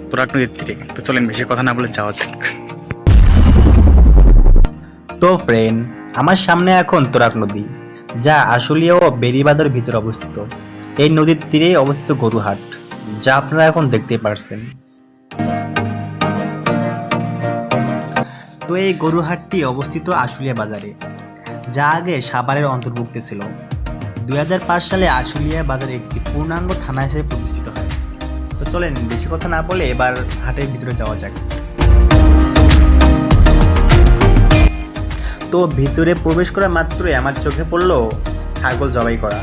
তুরাগ নদীর তীরে। তো চলেন বেশি কথা না বলে যাওয়া যাক। তো ফ্রেন্ড, আমার সামনে এখন তুরাগ নদী, যা আশুলিয়া ও বেড়িবাঁধের ভিতরে অবস্থিত। এই নদীর তীরে অবস্থিত গরুহাট, যা আপনারা এখন দেখতে পারছেন। তো এই গরুহাটটি অবস্থিত আশুলিয়া বাজারে, যা আগে সাভারের অন্তর্ভুক্ত ছিল। 2005 সালে আশুলিয়া বাজার একটি পূর্ণাঙ্গ থানা হিসেবে প্রতিষ্ঠিত হয়। তো চলেন বেশি কথা না বলে এবার হাটের ভিতরে যাওয়া যাক। তো ভিতরে প্রবেশ করা মাত্রই আমার চোখে পড়লো ছাগল জবাই করা।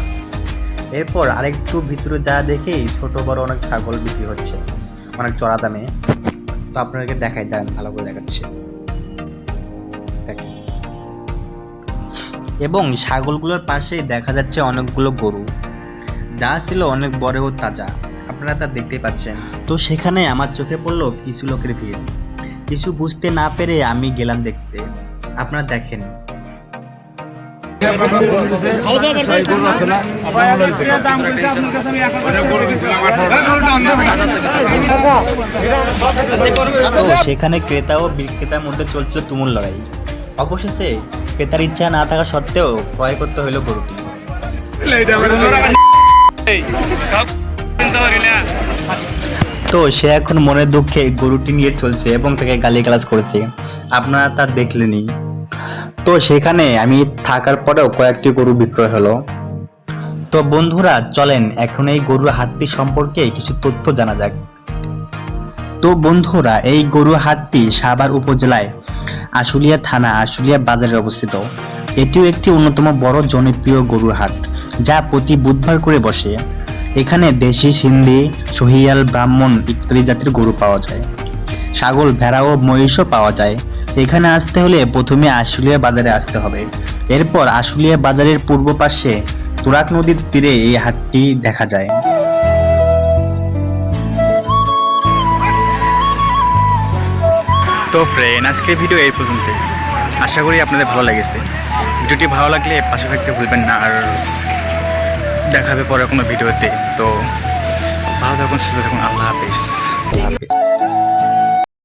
এরপর আরেকটু ভিতরে যা দেখেই ছোট বড় অনেক ছাগল বিক্রি হচ্ছে অনেক চড়া দামে। তো আপনাদেরকে দেখাই, দাঁড়ান ভালো করে দেখাচ্ছি, দেখেন। এবং ছাগলগুলোর পাশেই দেখা যাচ্ছে অনেকগুলো গরু, যা ছিল অনেক বড় ও তাজা, আপনারা তা দেখতে পাচ্ছেন। তো সেখানে আমার চোখে পড়লো কিছু লোকের ভিড়। কিছু বুঝতে না পেরে আমি গেলাম দেখতে। আপনারা দেখেন। তো সেখানে ক্রেতা ও বিক্রেতার মধ্যে চলছিল তুমুল লড়াই। অবশেষে ক্রেতার ইচ্ছা না থাকা সত্ত্বেও ক্রয় করতে হলো গরুটি। তো সে এখন মনের দুঃখে গরুটি নিয়ে চলছে এবং তাকে গালিগালাজ করেছে, আপনারা তা দেখলেনই। তো সেখানে আমি থাকার পরেও কয়েকটি গরু বিক্রয় হলো। তো বন্ধুরা চলেন এখন এই গরুর হাটটি সম্পর্কে কিছু তথ্য জানা যাক। তো বন্ধুরা, এই গরু হাটটি সাভার উপজেলায় আশুলিয়া থানা আশুলিয়া বাজারে অবস্থিত। এটিও একটি অন্যতম বড় জনপ্রিয় গরুর হাট, যা প্রতি বুধবার করে বসে। এখানে দেশি, সিন্ধি, সহিয়াল, ব্রাহ্মণ ইত্যাদি জাতের গরু পাওয়া যায়। ছাগল, ভেড়া ও মহিষও পাওয়া যায়। এখানে আসতে হলে প্রথমে আশুলিয়া বাজারে আসতে হবে। এরপর আশুলিয়া বাজারের পূর্ব পাশে তুরাগ নদীর তীরে এই হাটটি দেখা যায়। তো ফ্রেন্ড, আজকের ভিডিও এই পর্যন্ত। আশা করি আপনাদের ভালো লেগেছে। ভিডিওটি ভালো লাগলে পাশে থাকতে ভুলবেন না। আর দেখা হবে পরে কোনো ভিডিওতে। তো ভালো থাকুন, সুস্থ থাকুন। আল্লাহ হাফেজ। আল্লাহ হাফেজ।